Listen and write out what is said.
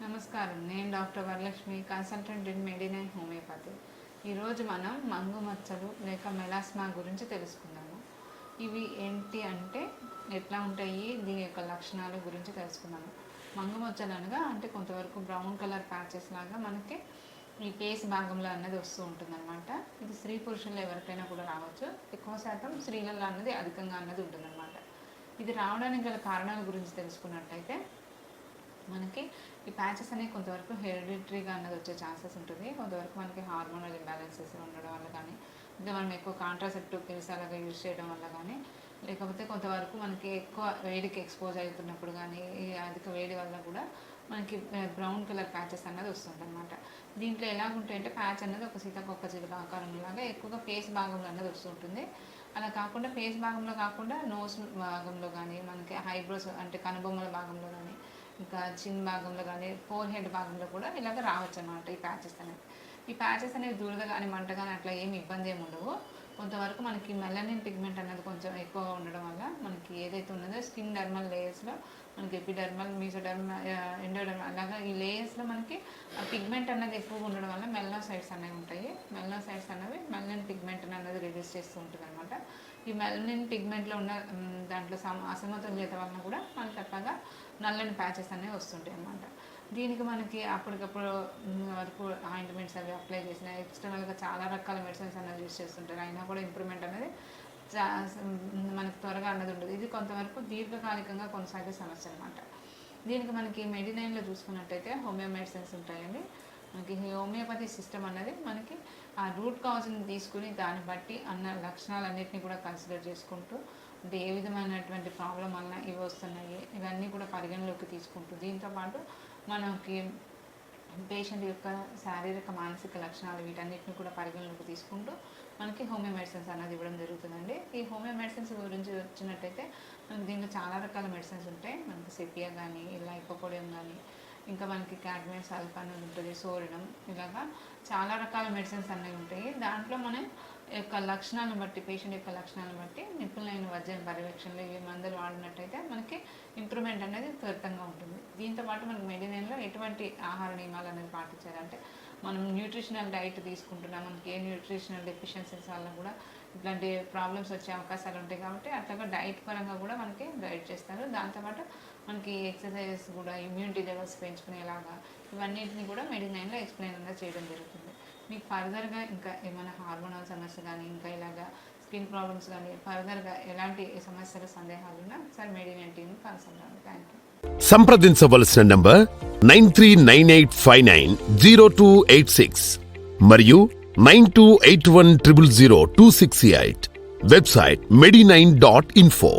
నమస్కారం, నేను doctor Varalakshmi, consultant in Medinine homeopathy. ఈరోజు మనం మంగు మచ్చలు లేక మెలాస్మా గురించి తెలుసుకుందాము. ఇవి ఏంటి అంటే ఎట్లా ఉంటాయి, దీని యొక్క లక్షణాల గురించి తెలుసుకుందాము. మంగు మచ్చలు అనగా అంటే కొంతవరకు బ్రౌన్ కలర్ ప్యాచెస్ లాగా మనకి ఈ ఫేస్ భాగంలో అన్నది వస్తూ ఉంటుందన్నమాట. ఇది స్త్రీ పురుషుల్లో ఎవరికైనా కూడా రావచ్చు. ఎక్కువ శాతం స్త్రీలలో అన్నది అధికంగా అన్నది ఉంటుందన్నమాట. ఇది రావడానికి గల కారణాల గురించి తెలుసుకున్నట్టయితే మనకి ఈ ప్యాచెస్ అనేవి కొంతవరకు హెరిడిటరీగా అన్నది వచ్చే ఛాన్సెస్ ఉంటుంది. కొంతవరకు మనకి హార్మోనల్ ఇంబ్యాలెన్సెస్ ఉండడం వల్ల కానీ, ఇంకా మనం ఎక్కువ కాంట్రాసెప్టివ్ పిల్స్ అలాగా యూజ్ చేయడం వల్ల కానీ, లేకపోతే కొంతవరకు మనకి ఎక్కువ వేడికి ఎక్స్పోజ్ అవుతున్నప్పుడు కానీ, ఈ అధిక వేడి వల్ల కూడా మనకి బ్రౌన్ కలర్ ప్యాచెస్ అన్నది వస్తుంది అనమాట. దీంట్లో ఎలా ఉంటాయంటే ప్యాచ్ అన్నది ఒక సీతాకొక్క చిలుక ఆకారంలాగా ఎక్కువగా ఫేస్ భాగంలో అన్నది వస్తుంటుంది. అలా కాకుండా ఫేస్ భాగంలో కాకుండా నోస్ భాగంలో కానీ, మనకి ఐబ్రోస్ అంటే కనుబొమ్మల భాగంలో కానీ, ఇంకా చిన్ భాగంలో కానీ, ఫోర్ హెడ్ భాగంలో కూడా ఇలాగ రావచ్చు అన్నమాట ఈ ప్యాచెస్ అనేవి. ఈ ప్యాచెస్ అనేవి దురద కానీ మంట కానీ అట్లా ఏమి ఇబ్బంది ఏమి ఉండవు. కొంతవరకు మనకి మెలనిన్ పిగ్మెంట్ అనేది కొంచెం ఎక్కువగా ఉండడం వల్ల మనకి ఏదైతే ఉన్నదో స్కిన్ డర్మల్ లేయర్స్లో మనకి ఎపిడర్మల్, మీసోడర్మల్, ఎండోడర్మల్ అలాగా ఈ లేయర్స్లో మనకి ఆ పిగ్మెంట్ అన్నది ఎక్కువగా ఉండడం వల్ల మెలనోసైట్స్ అనేవి ఉంటాయి. మెలనోసైట్స్ అనేవి మెలనిన్ పిగ్మెంట్ అనేది రిలీజ్ చేస్తూ ఉంటుంది అనమాట. ఈ మెలనిన్ పిగ్మెంట్లో ఉన్న దాంట్లో అసమతుల్యత వలన కూడా మనకి అట్లాగా నల్లని ప్యాచెస్ అనేవి వస్తుంటాయి అన్నమాట. దీనికి మనకి అప్పటికప్పుడు వరకు ఆయింట్మెంట్స్ అవి అప్లై చేసిన ఎక్స్టర్నల్గా చాలా రకాల మెడిసిన్స్ అనేది యూజ్ చేస్తుంటారు. అయినా కూడా ఇంప్రూవ్మెంట్ అనేది మనకి త్వరగా అన్నది ఉండదు. ఇది కొంతవరకు దీర్ఘకాలికంగా కొనసాగే సమస్య అనమాట. దీనికి మనకి మెడినైన్లో చూసుకున్నట్టయితే హోమియో మెడిసిన్స్ ఉంటాయండి. మనకి హోమియోపతి సిస్టమ్ అన్నది మనకి ఆ రూట్ కాజ్ని తీసుకుని దాన్ని బట్టి అన్న లక్షణాలన్నింటినీ కూడా కన్సిడర్ చేసుకుంటూ, అంటే ఏ విధమైనటువంటి ప్రాబ్లం వల్ల ఇవి వస్తున్నాయి ఇవన్నీ కూడా పరిగణలోకి తీసుకుంటూ, దీంతోపాటు మనకి పేషెంట్ యొక్క శారీరక మానసిక లక్షణాలు వీటన్నిటిని కూడా పరిగణలోకి తీసుకుంటూ మనకి హోమియో మెడిసిన్స్ అనేది ఇవ్వడం జరుగుతుందండి. ఈ హోమియో మెడిసిన్స్ గురించి వచ్చినట్టయితే మనకి దీంట్లో చాలా రకాల మెడిసిన్స్ ఉంటాయి. మనకి సెపియా కానీ, లైకోపోడియం కానీ, ఇంకా మనకి క్యాడ్మియం సల్ఫా అనేది ఉంటుంది, సోరిడం, ఇలాగా చాలా రకాల మెడిసిన్స్ అనేవి ఉంటాయి. దాంట్లో మనం యొక్క లక్షణాలను బట్టి, పేషెంట్ యొక్క లక్షణాలను బట్టి నిపుణులైన వైద్య పర్యవేక్షణలో ఈ మందులు వాడినట్టయితే మనకి ఇంప్రూవ్మెంట్ అనేది త్వరితంగా ఉంటుంది. దీంతోపాటు మనకి మెడినైన్లో ఎటువంటి ఆహార నియమాలు అనేది పాటించాలంటే, మనం న్యూట్రిషనల్ డైట్ తీసుకుంటున్నాం, మనకి ఏ న్యూట్రిషనల్ డెఫిషియన్సీస్ వల్ల కూడా ఇట్లాంటి ప్రాబ్లమ్స్ వచ్చే అవకాశాలు ఉంటాయి. కాబట్టి అట్లాగా డైట్ పరంగా కూడా మనకి గైడ్ చేస్తారు. దాంతోపాటు మనకి ఎక్సర్సైజెస్ కూడా ఇమ్యూనిటీ లెవెల్స్ పెంచుకునేలాగా ఇవన్నిటిని కూడా మెడినైన్లో ఎక్స్ప్లెయిన్ అనేది చేయడం జరుగుతుంది. మీకు ఫర్దర్గా ఇంకా ఏమైనా హార్మోనల్ సమస్య కానీ, ఇంకా ఇలాగా స్కిన్ ప్రాబ్లమ్స్ కానీ, ఫర్దర్గా ఎలాంటి సమస్యలు సందేహాలు ఉన్నా సార్ మెడినైన్ టీమ్ని కన్సల్ట్ అవ్వండి. Thank you. సంప్రదించవలసిన నంబర్ 9398590286 మరియు 9281000268. Website medinine.info.